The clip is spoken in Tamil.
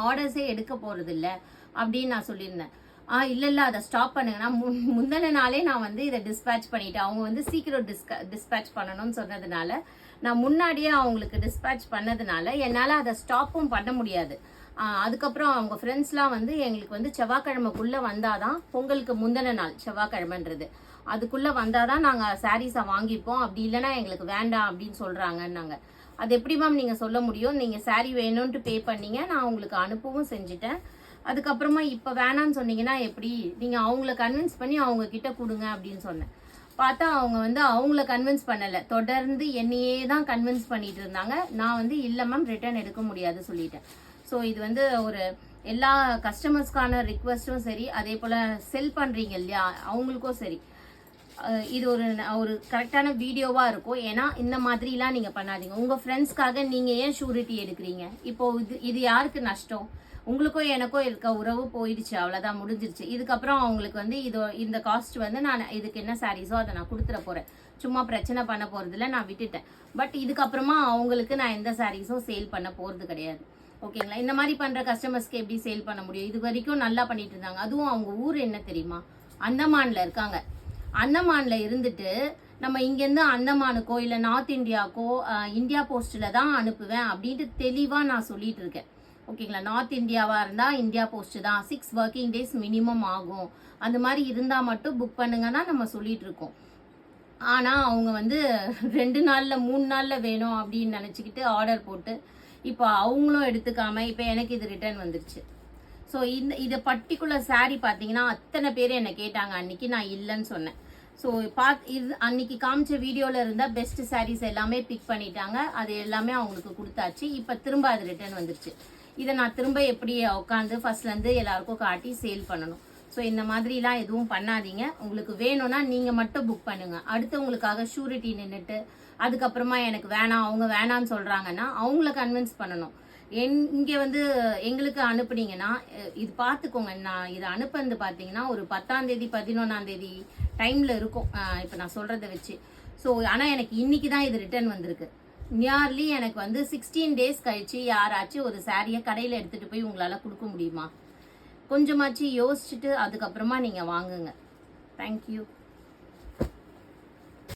ஆர்டர்ஸே எடுக்க போகிறது இல்லை அப்படின்னு நான் சொல்லியிருந்தேன். இல்லை அதை ஸ்டாப் பண்ணுங்க. நான் முந்தின நாளே நான் வந்து இதை டிஸ்பேட்ச் பண்ணிட்டேன். அவங்க வந்து சீக்கிரம் டிஸ்பேட்ச் பண்ணணும்னு சொன்னதுனால நான் முன்னாடியே அவங்களுக்கு டிஸ்பேட்ச் பண்ணதுனால என்னால் அதை ஸ்டாப்பும் பண்ண முடியாது. அதுக்கப்புறம் அவங்க ஃப்ரெண்ட்ஸ்லாம் வந்து எங்களுக்கு வந்து செவ்வாய்க்கிழமைக்குள்ளே வந்தாதான், பொங்கலுக்கு முந்தின நாள் செவ்வாய்க்கிழமைன்றது, அதுக்குள்ளே வந்தாதான் நாங்கள் சாரீஸை வாங்கிப்போம், அப்படி இல்லைன்னா எங்களுக்கு வேண்டாம் அப்படின்னு சொல்கிறாங்கன்னாங்க. அது எப்படி மேம் நீங்கள் சொல்ல முடியும்? நீங்கள் சாரீ வேணும்ன்ட்டு பே பண்ணீங்க, நான் உங்களுக்கு அனுப்பவும் செஞ்சுட்டேன். அதுக்கப்புறமா இப்போ வேணான்னு சொன்னீங்கன்னா எப்படி? நீங்கள் அவங்கள கன்வின்ஸ் பண்ணி அவங்க கிட்ட கொடுங்க அப்படின்னு சொன்னேன். பார்த்தா அவங்க வந்து அவங்கள கன்வின்ஸ் பண்ணலை, தொடர்ந்து என்னையே தான் கன்வின்ஸ் பண்ணிட்டு இருந்தாங்க. நான் வந்து இல்லை மேம் ரிட்டர்ன் எடுக்க முடியாது சொல்லிட்டேன். ஸோ இது வந்து ஒரு எல்லா கஸ்டமர்ஸ்க்கான ரிக்வெஸ்ட்டும் சரி, அதே போல் செல் பண்ணுறீங்க இல்லையா அவங்களுக்கும் சரி, இது ஒரு கரெக்டான வீடியோவாக இருக்கும். ஏன்னா இந்த மாதிரிலாம் நீங்கள் பண்ணாதீங்க. உங்கள் ஃப்ரெண்ட்ஸ்க்காக நீங்கள் ஏன் ஷூரிட்டி எடுக்கிறீங்க? இப்போது இது யாருக்கு நஷ்டம்? உங்களுக்கும் எனக்கும் இருக்க உறவு போயிடுச்சு, அவ்வளோதான், முடிஞ்சிருச்சு. இதுக்கப்புறம் அவங்களுக்கு வந்து இந்த காஸ்ட் வந்து நான் இதுக்கு என்ன சாரீஸோ அதை நான் கொடுத்துட போகிறேன். சும்மா பிரச்சனை பண்ண போகிறதில்ல, நான் விட்டுட்டேன். பட் இதுக்கப்புறமா அவங்களுக்கு நான் எந்த சாரீஸும் சேல் பண்ண போகிறது கிடையாது. ஓகேங்களா? இந்த மாதிரி பண்ணுற கஸ்டமர்ஸ்க்கு எப்படி சேல் பண்ண முடியும்? இது வரைக்கும் நல்லா பண்ணிட்டு இருந்தாங்க. அதுவும் அவங்க ஊர் என்ன தெரியுமா? அந்தமானில் இருக்காங்க. அந்தமானில் இருந்துட்டு நம்ம இங்கேருந்து அந்தமானுக்கோ இல்லை நார்த் இந்தியாவுக்கோ இந்தியா போஸ்ட்டில் தான் அனுப்புவேன் அப்படின்ட்டு தெளிவாக நான் சொல்லிட்டு இருக்கேன். ஓகேங்களா? நார்த் இந்தியாவாக இருந்தால் இந்தியா போஸ்ட் தான், 6 ஒர்க்கிங் டேஸ் மினிமம் ஆகும். அந்த மாதிரி இருந்தால் மட்டும் புக் பண்ணுங்கன்னா நம்ம சொல்லிட்டு இருக்கோம். ஆனால் அவங்க வந்து 2 நாளில் 3 நாளில் வேணும் அப்படின்னு நினச்சிக்கிட்டு ஆர்டர் போட்டு இப்போ அவங்களும் எடுத்துக்காம இப்போ எனக்கு இது ரிட்டர்ன் வந்துருச்சு. ஸோ இதை பர்டிகுலர் சாரீ பார்த்தீங்கன்னா அத்தனை பேர் என்னை கேட்டாங்க. அன்னைக்கு நான் இல்லைன்னு சொன்னேன். ஸோ இது அன்னைக்கு காமிச்ச வீடியோவில் இருந்தால் பெஸ்ட் சாரீஸ் எல்லாமே பிக் பண்ணிட்டாங்க. அது எல்லாமே அவங்களுக்கு கொடுத்தாச்சு. இப்போ திரும்ப அது ரிட்டர்ன் வந்துருச்சு. இதை நான் திரும்ப எப்படி உட்காந்து ஃபர்ஸ்ட்லேருந்து எல்லாருக்கும் காட்டி சேல் பண்ணணும்? ஸோ இந்த மாதிரிலாம் எதுவும் பண்ணாதீங்க. உங்களுக்கு வேணும்னா நீங்கள் மட்டும் புக் பண்ணுங்க. அடுத்தவங்களுக்காக ஷூரிட்டி நின்றுட்டு அதுக்கப்புறமா எனக்கு வேணாம், அவங்க வேணான்னு சொல்கிறாங்கன்னா அவங்கள கன்வின்ஸ் பண்ணணும். இங்கே வந்து எங்களுக்கு அனுப்புனீங்கன்னா இது பார்த்துக்கோங்க. நான் இதை அனுப்புறது பார்த்தீங்கன்னா ஒரு 10ஆம் தேதி 11ஆம் தேதி டைமில் இருக்கும் இப்போ நான் சொல்கிறத வச்சு. ஸோ ஆனால் எனக்கு இன்னைக்கு தான் இது ரிட்டர்ன் வந்திருக்கு. நியர்லி எனக்கு வந்து 16 டேஸ் கழிச்சு யாராச்சும் ஒரு சாரியை கடையில் எடுத்துகிட்டு போய் உங்களால் கொடுக்க முடியுமா? கொஞ்சமாச்சு யோசிச்சுட்டு அதுக்கப்புறமா நீங்கள் வாங்குங்க. தேங்க்யூ.